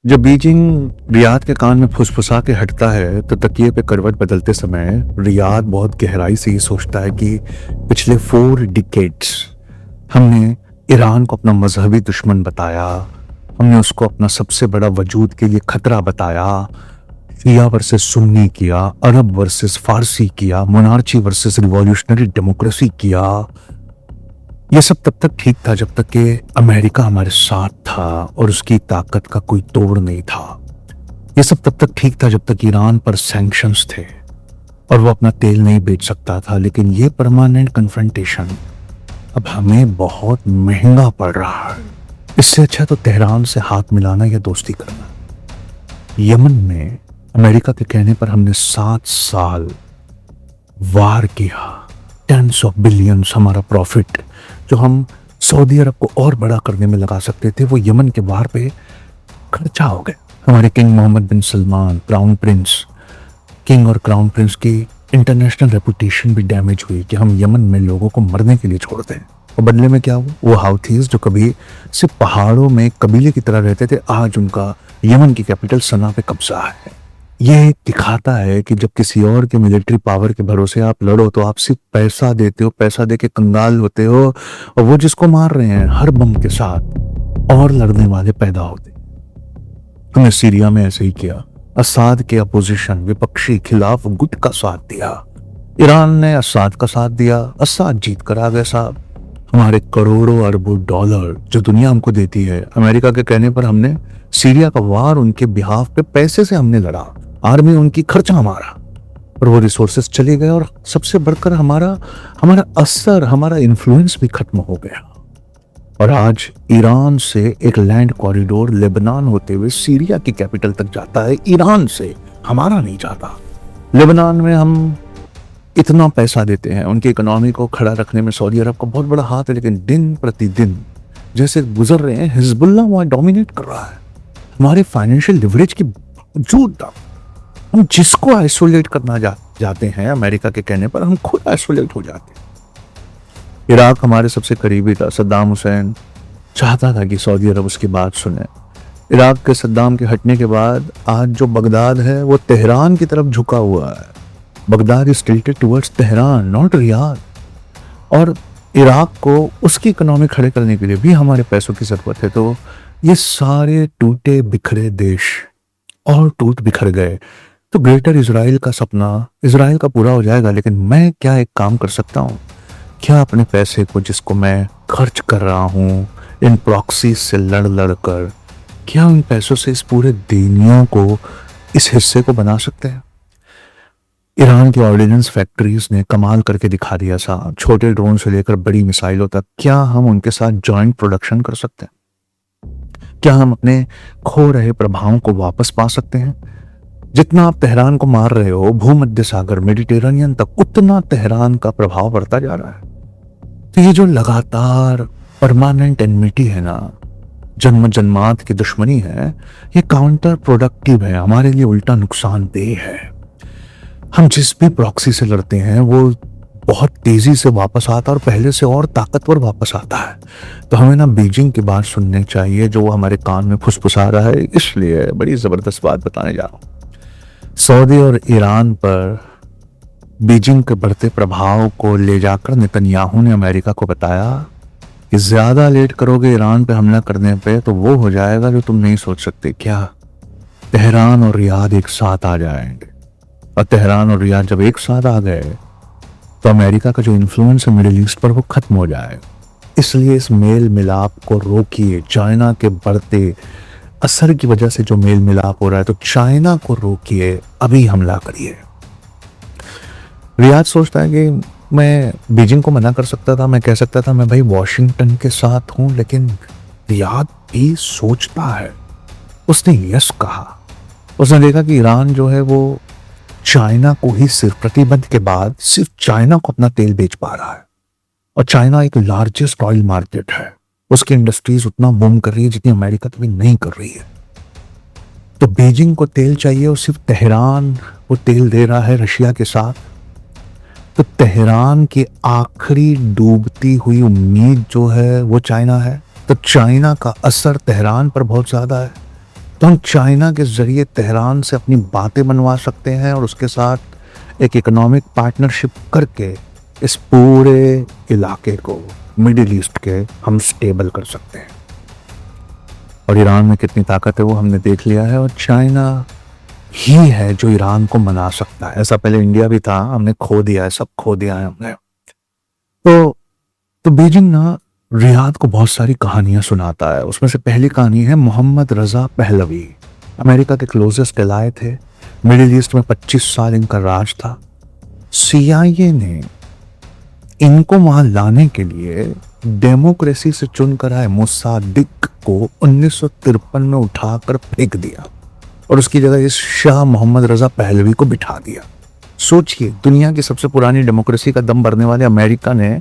जब Beijing Riyadh के कान में फुसफुसा के हटता है तो तकिए पे करवट बदलते समय रियाद बहुत गहराई से ये सोचता है कि पिछले 4 डिकेड्स हमने ईरान को अपना मजहबी दुश्मन बताया, हमने उसको अपना सबसे बड़ा वजूद के लिए खतरा बताया, शिया वर्सेस सुन्नी किया, अरब वर्सेस फारसी किया, मोनार्ची वर्सेस रिवॉल्यूशनरी डेमोक्रेसी किया। ये सब तब तक ठीक था जब तक कि अमेरिका हमारे साथ था और उसकी ताकत का कोई तोड़ नहीं था। ये सब तब तक ठीक था जब तक ईरान पर सैंक्शंस थे और वो अपना तेल नहीं बेच सकता था। लेकिन ये परमानेंट कन्फ्रंटेशन अब हमें बहुत महंगा पड़ रहा है। इससे अच्छा तो तेहरान से हाथ मिलाना या दोस्ती करना। यमन में अमेरिका के कहने पर हमने 7 साल वार किया, टेंस ऑफ बिलियंस हमारा प्रॉफिट जो हम सऊदी अरब को और बड़ा करने में लगा सकते थे, वो यमन के वार पे खर्चा हो गए। हमारे किंग मोहम्मद बिन सलमान, क्राउन प्रिंस, किंग और क्राउन प्रिंस की इंटरनेशनल रेपुटेशन भी डैमेज हुई कि हम यमन में लोगों को मरने के लिए छोड़ते हैं। और बदले में क्या हुआ? वो हाउथीज जो कभी सिर्फ पहाड़ों में कबीले की तरह रहते थे, आज उनका यमन की कैपिटल सना पे कब्जा है। यह दिखाता है कि जब किसी और के मिलिट्री पावर के भरोसे आप लड़ो तो आप सिर्फ पैसा देते हो, पैसा दे के कंगाल होते हो, और वो जिसको मार रहे हैं हर बम के साथ और लड़ने वाले पैदा होते। हमने सीरिया में ऐसे ही किया। असाद के अपोजिशन विपक्षी खिलाफ गुट का साथ दिया। ईरान ने असाद का साथ दिया, असाद जीत कर आ गए साहब। हमारे करोड़ों अरबों डॉलर जो दुनिया हमको देती है, अमेरिका के कहने पर हमने सीरिया का वार उनके बिहाफ पे पैसे से हमने लड़ा, आर्मी उनकी, खर्चा हमारा, और वो रिसोर्सेस चले गए। और सबसे बढ़कर हमारा असर, हमारा इन्फ्लुएंस भी खत्म हो गया। और आज ईरान से एक लैंड कॉरिडोर लेबनान होते हुए सीरिया की कैपिटल तक जाता है, ईरान से, हमारा नहीं जाता। लेबनान में हम इतना पैसा देते हैं, उनकी इकोनॉमी को खड़ा रखने में सऊदी अरब का बहुत बड़ा हाथ है, लेकिन दिन प्रतिदिन जैसे गुजर रहे हैं हिजबुल्लाह वहां डोमिनेट कर रहा है। हमारे फाइनेंशियल लिवरेज के बावजूद हम जिसको आइसोलेट करना जाते हैं अमेरिका के कहने पर, हम खुद आइसोलेट हो जाते हैं। इराक हमारे सबसे करीबी था। सद्दाम हुसैन चाहता था कि सऊदी अरब उसकी बात सुने। इराक के सद्दाम के हटने के बाद आज जो बगदाद है वो तेहरान की तरफ झुका हुआ है। Baghdad is tilted towards Tehran, not Riyadh. और इराक को उसकी इकोनॉमी खड़े करने के लिए भी हमारे पैसों की जरूरत है। तो ये सारे टूटे बिखरे देश और टूट बिखर गए तो ग्रेटर इजराइल का सपना इजराइल का पूरा हो जाएगा। लेकिन मैं क्या एक काम कर सकता हूँ? क्या अपने पैसे को जिसको मैं खर्च कर रहा हूँ इन प्रॉक्सी से लड़ कर, क्या उन पैसों से इस पूरे दुनिया को, इस हिस्से को बना सकते हैं? ईरान की ऑर्डिनेंस फैक्ट्रीज ने कमाल करके दिखा दिया साहब। छोटे ड्रोन से लेकर बड़ी मिसाइलों तक, क्या हम उनके साथ जॉइंट प्रोडक्शन कर सकते हैं? क्या हम अपने खो रहे प्रभावों को वापस पा सकते हैं? जितना आप तेहरान को मार रहे हो भूमध्य सागर, मेडिटेरेनियन तक, उतना तेहरान का प्रभाव बढ़ता जा रहा है। तो ये जो लगातार परमानेंट एनमिटी है ना, जन्म जन्मांत की दुश्मनी है, ये काउंटर प्रोडक्टिव है, हमारे लिए उल्टा नुकसानदेह है। हम जिस भी प्रॉक्सी से लड़ते हैं वो बहुत तेजी से वापस आता है और पहले से और ताकतवर वापस आता है। तो हमें ना बीजिंग की बात सुननी चाहिए जो हमारे कान में फुसफुसा रहा है। इसलिए बड़ी जबरदस्त बात बताने जा रहा हूं। सऊदी और ईरान पर बीजिंग के बढ़ते प्रभाव को ले जाकर नेतन्याहू ने अमेरिका को बताया कि ज्यादा लेट करोगे ईरान पे हमला करने पे तो वो हो जाएगा जो तुम नहीं सोच सकते। क्या तेहरान और रियाद एक साथ आ जाएंगे? और तेहरान और रियाद जब एक साथ आ गए तो अमेरिका का जो इन्फ्लुएंस है मिडिल ईस्ट पर वो खत्म हो जाएगा। इसलिए इस मेल मिलाप को रोकिए। चाइना के बढ़ते असर की वजह से जो मेल मिलाप हो रहा है, तो चाइना को रोकिए, अभी हमला करिए। रियाद सोचता है कि मैं बीजिंग को मना कर सकता था, मैं कह सकता था मैं भाई वॉशिंगटन के साथ हूं, लेकिन रियाद भी सोचता है। उसने यस कहा। उसने देखा कि ईरान जो है वो चाइना को ही सिर्फ प्रतिबंध के बाद सिर्फ चाइना को अपना तेल बेच पा रहा है। और चाइना एक लार्जेस्ट ऑयल मार्केट है, उसकी इंडस्ट्रीज उतना बूम कर रही है जितनी अमेरिका कभी नहीं कर रही है। तो बीजिंग को तेल चाहिए और सिर्फ तेहरान वो तेल दे रहा है रशिया के साथ। तो तेहरान की आखिरी डूबती हुई उम्मीद जो है वो चाइना है। तो चाइना का असर तेहरान पर बहुत ज्यादा है। तो हम चाइना के जरिए तेहरान से अपनी बातें बनवा सकते हैं और उसके साथ एक इकोनॉमिक पार्टनरशिप करके इस पूरे इलाके को, मिडिल ईस्ट के, हम स्टेबल कर सकते हैं। और ईरान में कितनी ताकत है वो हमने देख लिया है, और चाइना ही है जो ईरान को मना सकता है। ऐसा पहले इंडिया भी था, हमने खो दिया है, सब खो दिया है हमने। तो बीजिंग ना रियाद को बहुत सारी कहानियां सुनाता है। उसमें से पहली कहानी है मोहम्मद रजा पहलवी, अमेरिका के क्लोजेस्ट एलाय थे। मिडिल ईस्ट में 25 साल इनका राज था। CIA ने इनको वहां लाने के लिए डेमोक्रेसी से चुनकर आए मोसादिक को 1953 में उठाकर फेंक दिया और उसकी जगह इस शाह मोहम्मद रजा पहलवी को बिठा दिया। सोचिए, दुनिया की सबसे पुरानी डेमोक्रेसी का दम भरने वाले अमेरिका ने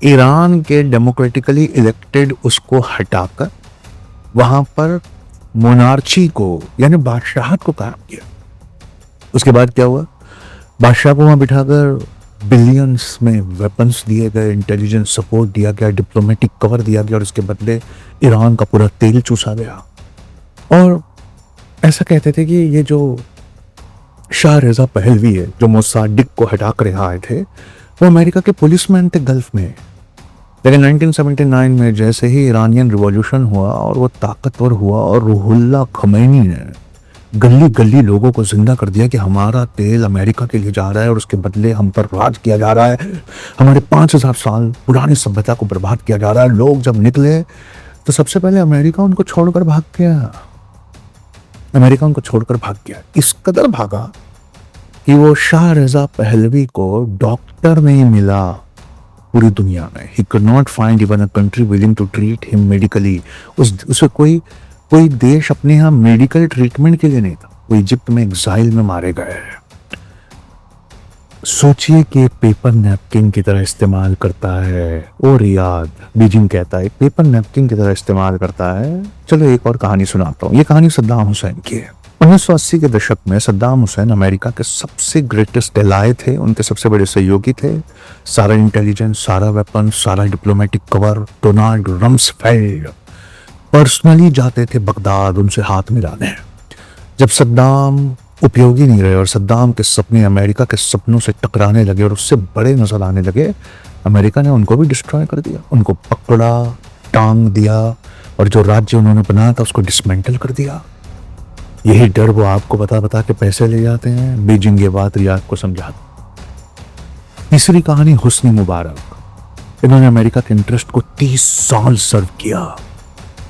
ईरान के डेमोक्रेटिकली इलेक्टेड उसको हटाकर वहां पर मोनार्ची को, यानी बादशाहत को कायम किया। उसके बाद क्या हुआ? बादशाह को वहां बिठाकर बिलियंस में वेपन्स दिए गए, इंटेलिजेंस सपोर्ट दिया गया, डिप्लोमेटिक कवर दिया गया और उसके बदले ईरान का पूरा तेल चूसा गया। और ऐसा कहते थे कि ये जो शाह रजा पहलवी है, जो मोसादिक को हटा कर यहाँ आए थे, वो अमेरिका के पुलिसमैन थे गल्फ में। लेकिन 1979 में जैसे ही ईरानियन रिवॉल्यूशन हुआ और वो ताकतवर हुआ और रूहुल्लाह खमैनी ने गली गली लोगों को जिंदा कर दिया कि हमारा तेल अमेरिका के लिए जा रहा है और उसके बदले हम पर राज किया जा रहा है, हमारे 5000 साल पुरानी सभ्यता को बर्बाद किया जा रहा है। लोग जब निकले तो सबसे पहले अमेरिका उनको छोड़कर भाग गया। अमेरिका उनको छोड़कर भाग गया, इस कदर भागा कि वो शाह रजा पहलवी को डॉक्टर नहीं मिला पूरी दुनिया में। He could not find even a country willing to treat him medically। उसे कोई देश अपने यहाँ मेडिकल ट्रीटमेंट के लिए नहीं था। वो इजिप्ट में एग्जाइल में मारे गए। सोचिए कि पेपर नैपकिन की तरह इस्तेमाल करता है। ओ रियाद, बीजिंग कहता है पेपर नैपकिन की तरह इस्तेमाल करता है। चलो एक और कहानी सुनाता हूँ। ये कहानी सद्दाम हुसैन की है। 1980 के दशक में सद्दाम हुसैन अमेरिका के सबसे ग्रेटेस्ट एलाय थे, उनके सबसे बड़े सहयोगी थे। सारा इंटेलिजेंस, सारा वेपन, सारा diplomatic cover Donald Rumsfeld personally जाते थे बगदाद उनसे हाथ मिलाने। जब सद्दाम उपयोगी नहीं रहे और सद्दाम के सपने अमेरिका के सपनों से टकराने लगे और उससे बड़े नजर आने लगे, अमेरिका ने उनको भी डिस्ट्रॉय कर दिया। उनको पकड़ा, टांग दिया और जो राज्य उन्होंने बनाया था उसको डिसमेंटल कर दिया। यही डर वो आपको बता के पैसे ले जाते हैं। बीजिंग ये बात रियाद को समझाता। तीसरी कहानी हुस्नी मुबारक। इन्होंने अमेरिका के इंटरेस्ट को 30 साल सर्व किया।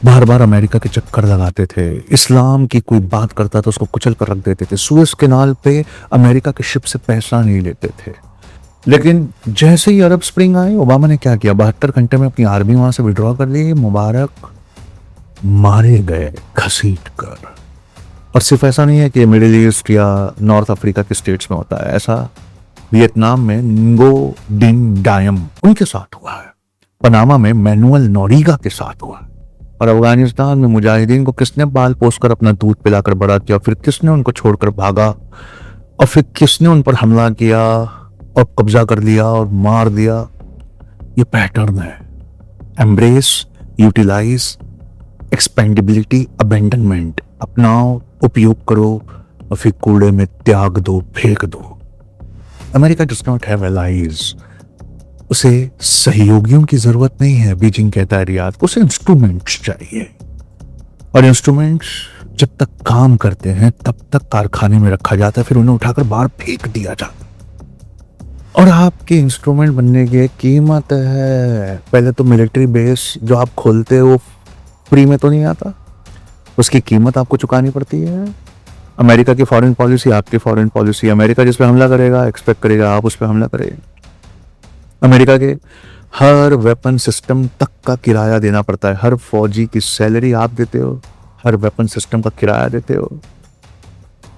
बार बार अमेरिका के चक्कर लगाते थे। इस्लाम की कोई बात करता था उसको कुचल कर रख देते थे। सुएज कैनाल पे अमेरिका के शिप से पैसा नहीं लेते थे। लेकिन जैसे ही अरब स्प्रिंग आई, ओबामा ने क्या किया? 72 घंटे में अपनी आर्मी वहां से विड्रॉ कर ली। मुबारक मारे गए घसीट कर। और सिर्फ ऐसा नहीं है कि मिडिल ईस्ट या नॉर्थ अफ्रीका के स्टेट्स में होता है, ऐसा वियतनाम में निंगो डिन डायम उनके साथ हुआ है। पनामा में मैनुअल नोरिगा के साथ हुआ है। और अफगानिस्तान में मुजाहिदीन को किसने बाल पोसकर अपना दूध पिलाकर बड़ा किया, फिर किसने उनको छोड़कर भागा और फिर किसने उन पर हमला किया और कब्जा कर लिया और मार दिया। ये पैटर्न है। Embrace, utilize, expendability, abandonment. अपनाओ, उपयोग करो और फिर कूड़े में त्याग दो, फेंक दो। America does not have allies. उसे सहयोगियों की जरूरत नहीं है, बीजिंग कहता है रियाद को। उसे इंस्ट्रूमेंट्स चाहिए और इंस्ट्रूमेंट्स जब तक काम करते हैं तब तक कारखाने में रखा जाता है, फिर उन्हें उठाकर बाहर फेंक दिया जाता है। और आपके इंस्ट्रूमेंट बनने की कीमत है। पहले तो मिलिट्री बेस जो आप खोलते हो वो फ्री में तो नहीं आता, उसकी कीमत आपको चुकानी पड़ती है। अमेरिका की फॉरेन पॉलिसी, आपकी फॉरेन पॉलिसी। अमेरिका जिस पे हमला करेगा एक्सपेक्ट करेगा आप उस पर हमला करेंगे। अमेरिका के हर वेपन सिस्टम तक का किराया देना पड़ता है। हर फौजी की सैलरी आप देते हो, हर वेपन सिस्टम का किराया देते हो।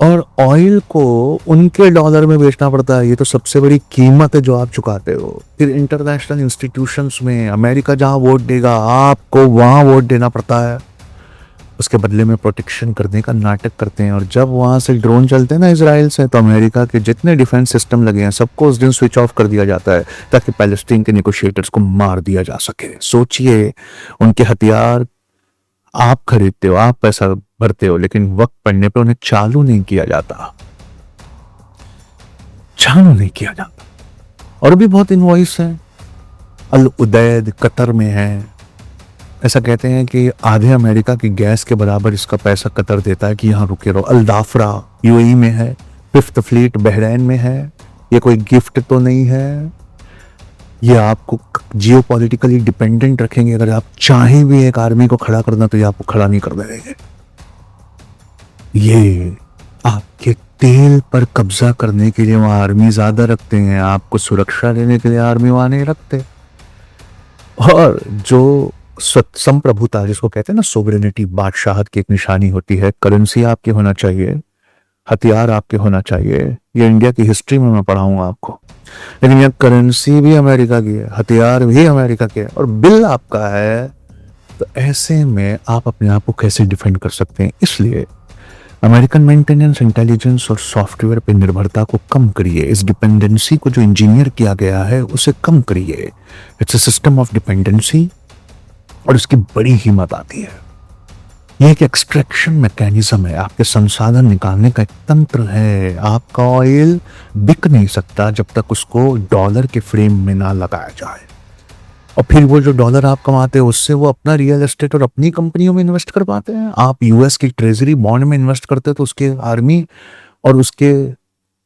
और ऑयल को उनके डॉलर में बेचना पड़ता है। ये तो सबसे बड़ी कीमत है जो आप चुकाते हो। फिर इंटरनेशनल इंस्टीट्यूशंस में अमेरिका जहां वोट देगा आपको वहां वोट देना पड़ता है। उसके बदले में प्रोटेक्शन करने का नाटक करते हैं। और जब वहां से ड्रोन चलते हैं ना इजराइल से, तो अमेरिका के जितने डिफेंस सिस्टम लगे हैं सबको उस दिन स्विच ऑफ कर दिया जाता है ताकि पैलेस्टीन के नेगोशिएटर्स को मार दिया जा सके। सोचिए, उनके हथियार आप खरीदते हो, आप पैसा भरते हो, लेकिन वक्त पड़ने पे उन्हें चालू नहीं किया जाता, चालू नहीं किया जाता। और भी बहुत इनवॉइस हैं। अल उदैद कतर में है, ऐसा कहते हैं कि आधे अमेरिका की गैस के बराबर इसका पैसा कतर देता है कि यहां रुके रहो। अल दाफरा यूएई में है, फिफ्थ फ्लीट बहरैन में है। ये कोई गिफ्ट तो नहीं है, ये आपको जियो पॉलिटिकली डिपेंडेंट रखेंगे। अगर आप चाहें भी एक आर्मी को खड़ा करना तो ये आपको खड़ा नहीं कर देंगे। ये आपके तेल पर कब्जा करने के लिए वहां आर्मी ज्यादा रखते हैं, आपको सुरक्षा देने के लिए आर्मी वहां नहीं रखते। और जो संप्रभुता जिसको कहते हैं ना, सोवरेनिटी, बादशाहत की एक निशानी होती है। करेंसी आपके होना चाहिए, हथियार आपके होना चाहिए। ये इंडिया की हिस्ट्री में मैं पढ़ाऊंगा आपको। लेकिन यह करेंसी भी अमेरिका की है, हथियार भी अमेरिका के है, और बिल आपका है। तो ऐसे में आप अपने आप को कैसे डिफेंड कर सकते हैं? इसलिए अमेरिकन मेंटेनेंस, इंटेलिजेंस और सॉफ्टवेयर पर निर्भरता को कम करिए। इस डिपेंडेंसी को जो इंजीनियर किया गया है उसे कम करिए। It's a system of dependency, और इसकी बड़ी हीमत आती है। यह एक एक्सट्रैक्शन मैकेनिज्म है, आपके संसाधन निकालने का एक तंत्र है। आपका ऑयल बिक नहीं सकता जब तक उसको डॉलर के फ्रेम में ना लगाया जाए। और फिर वो जो डॉलर आप कमाते हैं उससे वो अपना रियल एस्टेट और अपनी कंपनियों में इन्वेस्ट कर पाते हैं। आप यूएस की ट्रेजरी बॉन्ड में इन्वेस्ट करते हैं तो उसके आर्मी और उसके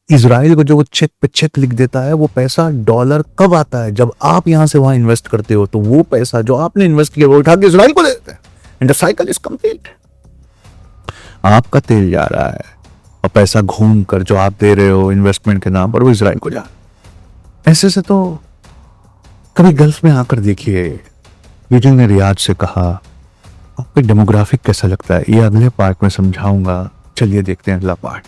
इजराइल को जो वो चेक पे चेक लिख देता है, वो पैसा डॉलर कब आता है? जब आप यहां से वहां इन्वेस्ट करते हो, तो वो पैसा जो आपने इन्वेस्ट किया वो उठा के इजराइल को दे देते हैं। And the cycle is complete. आपका तेल जा रहा है और पैसा घूम कर जो आप दे रहे हो इन्वेस्टमेंट के नाम पर, वो इजराइल को जा रहा है। ऐसे से तो कभी गल्फ में आकर देखिए। बीजिंग ने रियाद से कहा, आपको डेमोग्राफिक कैसा लगता है? ये अगले पार्ट में समझाऊंगा। चलिए देखते हैं अगला पार्ट।